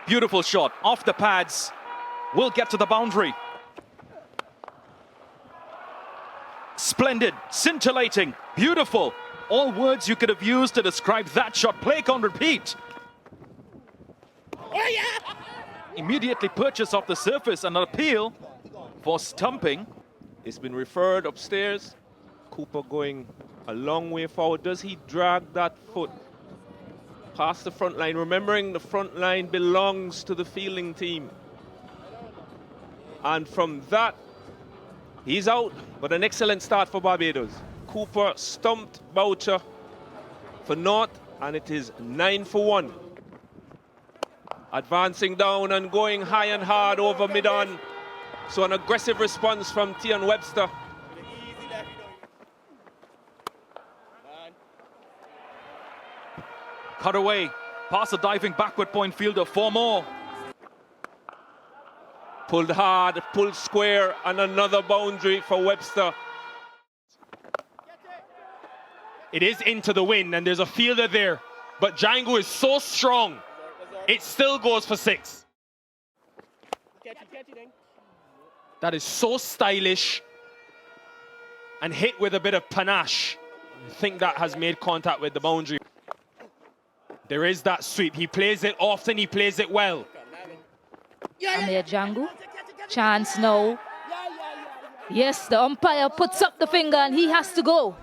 Beautiful shot off the pads. Will get to the boundary. Splendid, scintillating, beautiful. All words you could have used to describe that shot. Play on repeat. Oh, yeah. Immediately purchase off the surface and an appeal for stumping. It's been referred upstairs. Cooper going a long way forward. Does he drag that foot past the front line? Remembering the front line belongs to the fielding team. And from that, he's out. But an excellent start for Barbados. Cooper stumped Boucher for naught, and it is 9 for 1. Advancing down and going high and hard over mid-on. So an aggressive response from Tian Webster. Cut away, past a diving backward point fielder, 4 more. Pulled hard, pulled square, and another boundary for Webster. It is into the wind, and there's a fielder there. But Django is so strong, it still goes for 6. That is so stylish and hit with a bit of panache. I think that has made contact with the boundary. There is that sweep. He plays it often, he plays it well. And there, Django. Chance now. Yes, the umpire puts up the finger and he has to go.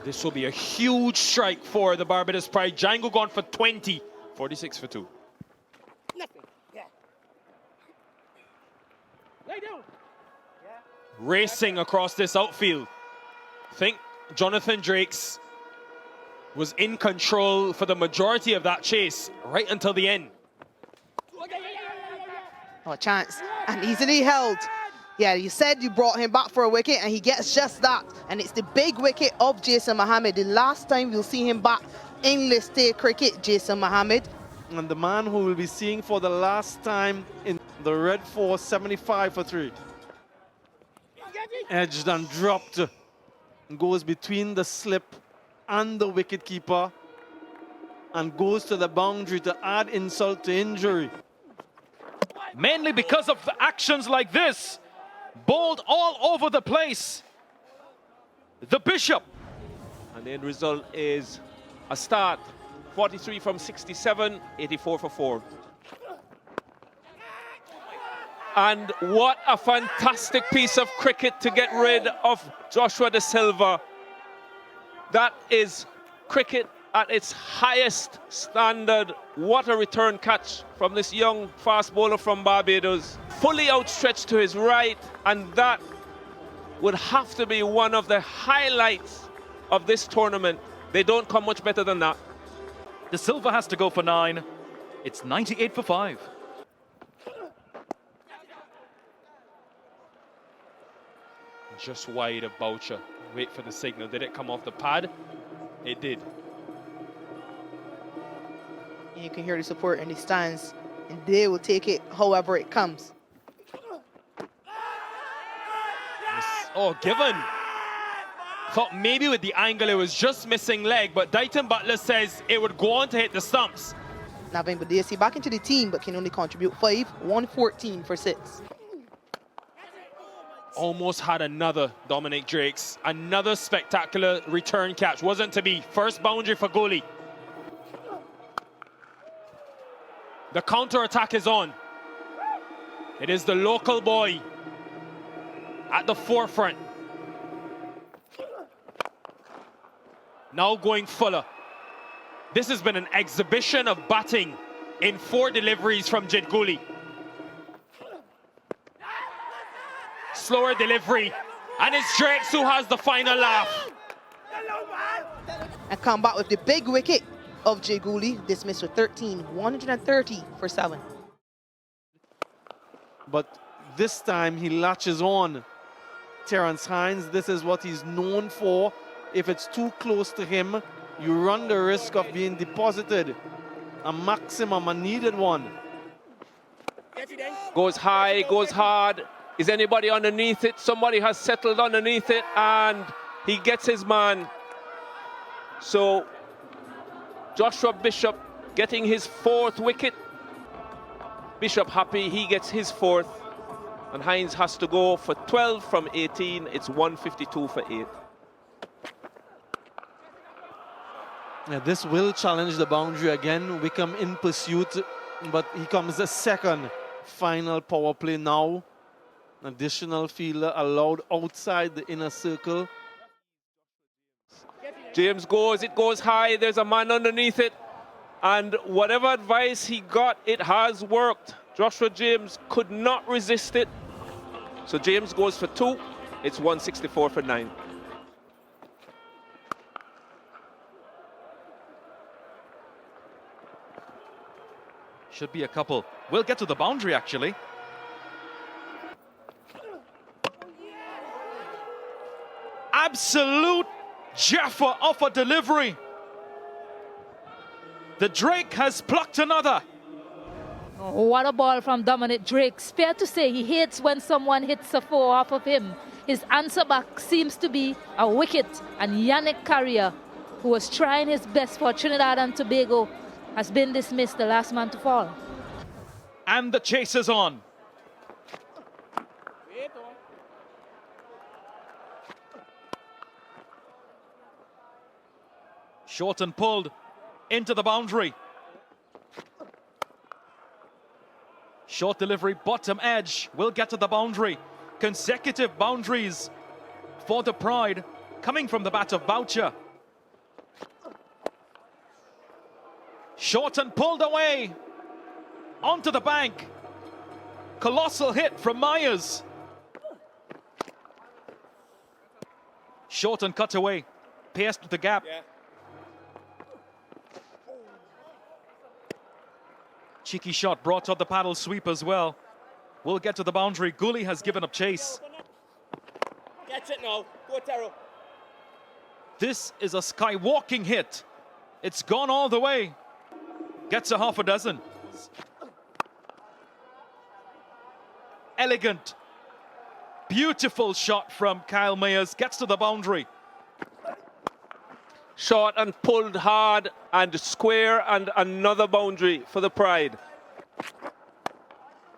This will be a huge strike for the Barbados Pride. Django gone for 20. 46 for 2. Racing across this outfield. I think Jonathan Drakes was in control for the majority of that chase right until the end. Oh, chance. And easily held. Yeah, you said you brought him back for a wicket, and he gets just that. And it's the big wicket of Jason Mohammed. The last time we'll see him back in list A cricket, Jason Mohammed. And the man who will be seeing for the last time in the red 4, 75 for 3. Edged and dropped. Goes between the slip and the wicketkeeper. And goes to the boundary to add insult to injury. Mainly because of actions like this. Bowled all over the place. The Bishop. And the end result is a start. 43 from 67, 84 for 4. And what a fantastic piece of cricket to get rid of Joshua De Silva. That is cricket at its highest standard. What a return catch from this young fast bowler from Barbados. Fully outstretched to his right, and that would have to be one of the highlights of this tournament. They don't come much better than that. De Silva has to go for 9. It's 98 for 5. Just wide of Boucher. Wait for the signal. Did it come off the pad? It did. And you can hear the support in the stands, and they will take it however it comes. Oh, given. Thought maybe with the angle it was just missing leg, but Dighton Butler says it would go on to hit the stumps. Navin Badesi back into the team, but can only contribute 5, 114 for 6. Almost had another Dominic Drakes. Another spectacular return catch. Wasn't to be. First boundary for goalie. The counter-attack is on. It is the local boy at the forefront. Now going Fuller. This has been an exhibition of batting in 4 deliveries from Jid Gooley. Slower delivery, and it's Drakes who has the final laugh. And come back with the big wicket of Jay Gooley, dismissed for 13, 130 for 7. But this time he latches on. Terence Hines, this is what he's known for. If it's too close to him, you run the risk of being deposited. A maximum, a needed one. Goes high, goes hard. Is anybody underneath it? Somebody has settled underneath it, and he gets his man. So Joshua Bishop getting his 4th wicket. Bishop happy, he gets his 4th. And Hines has to go for 12 from 18. It's 152 for 8. Yeah, this will challenge the boundary again. Wickham in pursuit, but he comes the second. Final power play now. Additional fielder allowed outside the inner circle. James goes, it goes high, there's a man underneath it. And whatever advice he got, it has worked. Joshua James could not resist it. So James goes for 2. It's 164 for 9. Should be a couple. We'll get to the boundary, actually. Absolute Jaffa of a delivery. The Drake has plucked another. Oh, what a ball from Dominic Drake. Fair to say he hates when someone hits a 4 off of him. His answer back seems to be a wicket, and Yannick Carrier, who was trying his best for Trinidad and Tobago, has been dismissed, the last man to fall. And the chase is on. Short and pulled into the boundary. Short delivery, bottom edge, will get to the boundary. Consecutive boundaries for the Pride, coming from the bat of Boucher. Short and pulled away, onto the bank. Colossal hit from Myers. Short and cut away, pierced the gap. Yeah. Cheeky shot brought up the paddle sweep as well. We'll get to the boundary. Gooley has given up chase. Catch it now. Go, Taro. This is a skywalking hit. It's gone all the way. Gets a half a dozen. Elegant, beautiful shot from Kyle Myers. Gets to the boundary. Short and pulled hard and square, and another boundary for the Pride.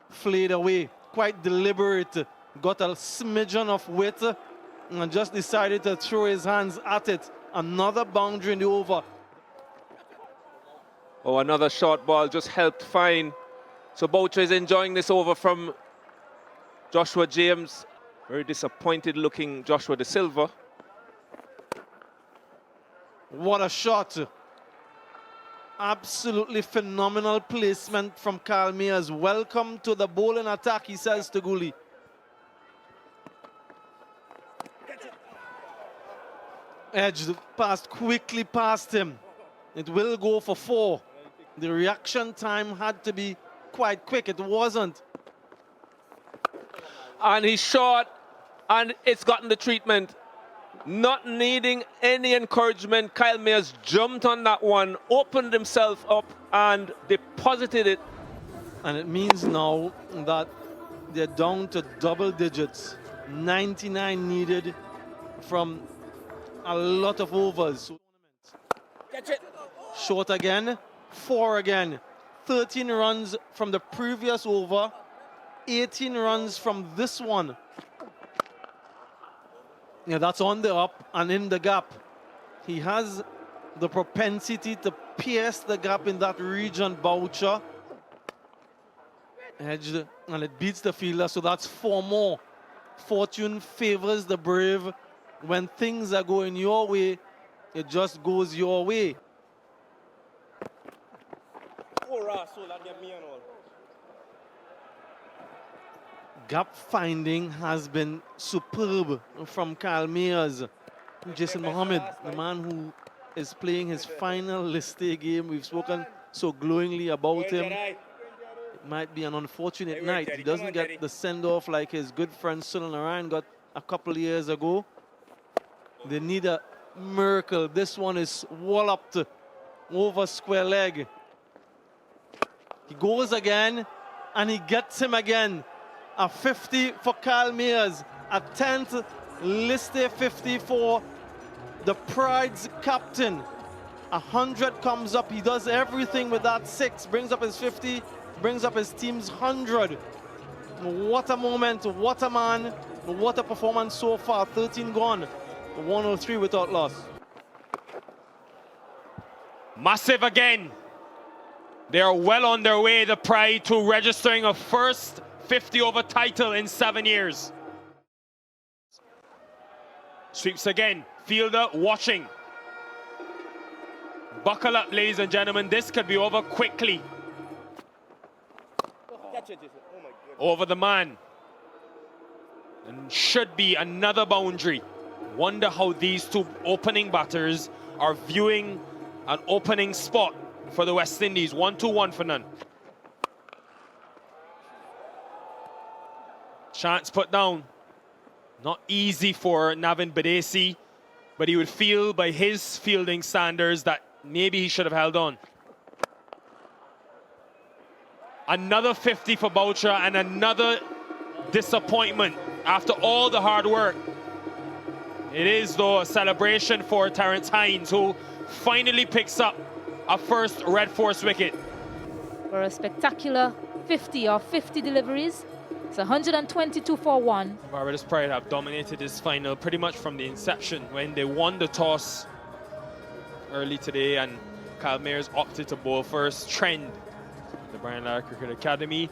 Flayed away, quite deliberate. Got a smidgen of width and just decided to throw his hands at it. Another boundary in the over. Oh, another short ball just helped fine. So Boucher is enjoying this over from Joshua James. Very disappointed looking Joshua De Silva. What a shot. Absolutely phenomenal placement from Kyle Myers. Welcome to the bowling attack, he says to Gooley. Edged past, quickly past him. It will go for 4. The reaction time had to be quite quick. It wasn't. And he's short, and it's gotten the treatment. Not needing any encouragement, Kyle Myers jumped on that one, opened himself up, and deposited it. And it means now that they're down to double digits. 99 needed from a lot of overs. Catch it. Short again, 4 again. 13 runs from the previous over, 18 runs from this one. Yeah, that's on the up and in the gap. He has the propensity to pierce the gap in that region, Boucher. Edged, and it beats the fielder, so that's 4 more. Fortune favors the brave. When things are going your way, it just goes your way. Gap finding has been superb from Kyle Myers. Jason Mohammed, the man who is playing his final list day game. We've spoken so glowingly about him. It might be an unfortunate night. He doesn't get the send-off like his good friend Sunil Narayan got a couple of years ago. They need a miracle. This one is walloped over square leg. He goes again, and he gets him again. A 50 for Kyle Myers, a 10th list day 50 for the Pride's captain. 100 comes up, he does everything with that 6, brings up his 50, brings up his team's 100. What a moment, what a man, what a performance so far. 13 gone, 103 without loss. Massive again. They are well on their way, the Pride, to registering a first 50-over title in 7 years. Sweeps again. Fielder watching. Buckle up, ladies and gentlemen. This could be over quickly. Over the man. And should be another boundary. Wonder how these two opening batters are viewing an opening spot for the West Indies. 1-2-1 for none. Chance put down. Not easy for Navin Badesi, but he would feel by his fielding standards that maybe he should have held on. Another 50 for Boucher and another disappointment after all the hard work. It is, though, a celebration for Terrence Hines, who finally picks up a first Red Force wicket. For a spectacular 50 or 50 deliveries. It's 122 for 1. Barbados Pride have dominated this final pretty much from the inception when they won the toss early today and Kyle Mayers opted to bowl first. Trend, the Brian Lara Cricket Academy.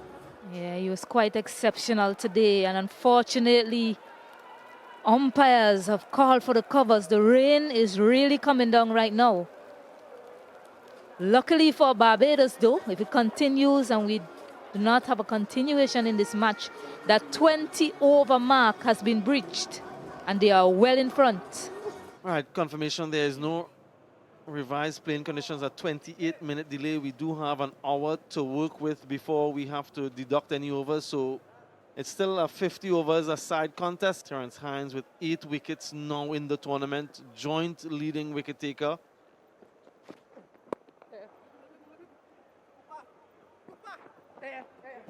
Yeah, he was quite exceptional today, and unfortunately, umpires have called for the covers. The rain is really coming down right now. Luckily for Barbados, though, if it continues and we do not have a continuation in this match, that 20-over mark has been breached, and they are well in front. All right, confirmation there is no revised playing conditions at 28-minute delay. We do have an hour to work with before we have to deduct any overs, so it's still a 50 overs a side contest. Terrence Hines with 8 wickets now in the tournament, joint leading wicket taker.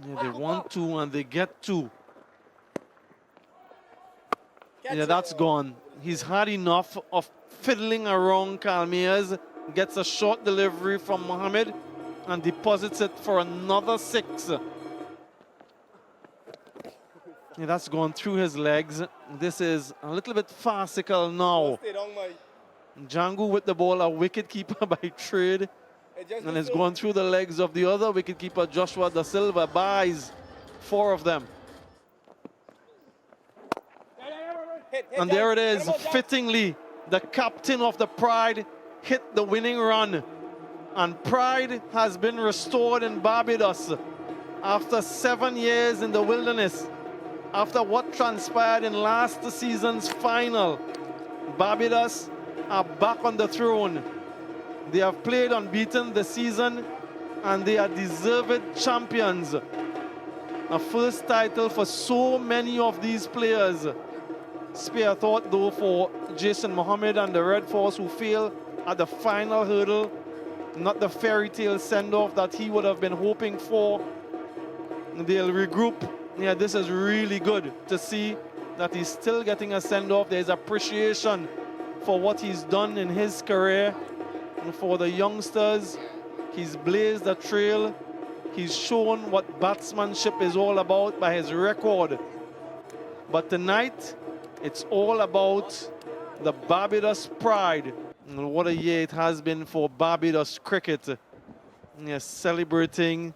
Yeah, they want 2 and they get 2. Yeah, that's gone. He's had enough of fiddling around. Kyle Mayers gets a short delivery from Mohammed and deposits it for another 6. Yeah, that's gone through his legs. This is a little bit farcical now. Django with the ball, a wicket keeper by trade. And it's gone through the legs of the other wicketkeeper, Joshua Da Silva, buys 4 of them. And there it is, fittingly, the captain of the Pride hit the winning run. And Pride has been restored in Barbados after 7 years in the wilderness. After what transpired in last season's final, Barbados are back on the throne. They have played unbeaten this season and they are deserved champions. A first title for so many of these players. Spare thought though for Jason Mohammed and the Red Force, who failed at the final hurdle. Not the fairy tale send-off that he would have been hoping for. They'll regroup. Yeah, this is really good to see that he's still getting a send-off. There's appreciation for what he's done in his career. And for the youngsters, he's blazed a trail. He's shown what batsmanship is all about by his record. But tonight, it's all about the Barbados Pride. And what a year it has been for Barbados cricket. Yes, celebrating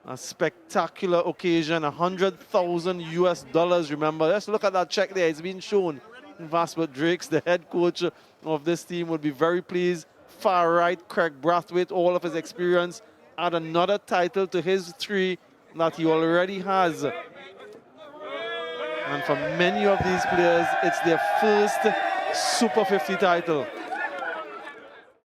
a spectacular occasion, $100,000 remember. Let's look at that check there, it's been shown. Vasper Drakes, the head coach of this team, would be very pleased. Far right, Craig Brathwaite, all of his experience, add another title to his 3 that he already has. And for many of these players, it's their first Super 50 title.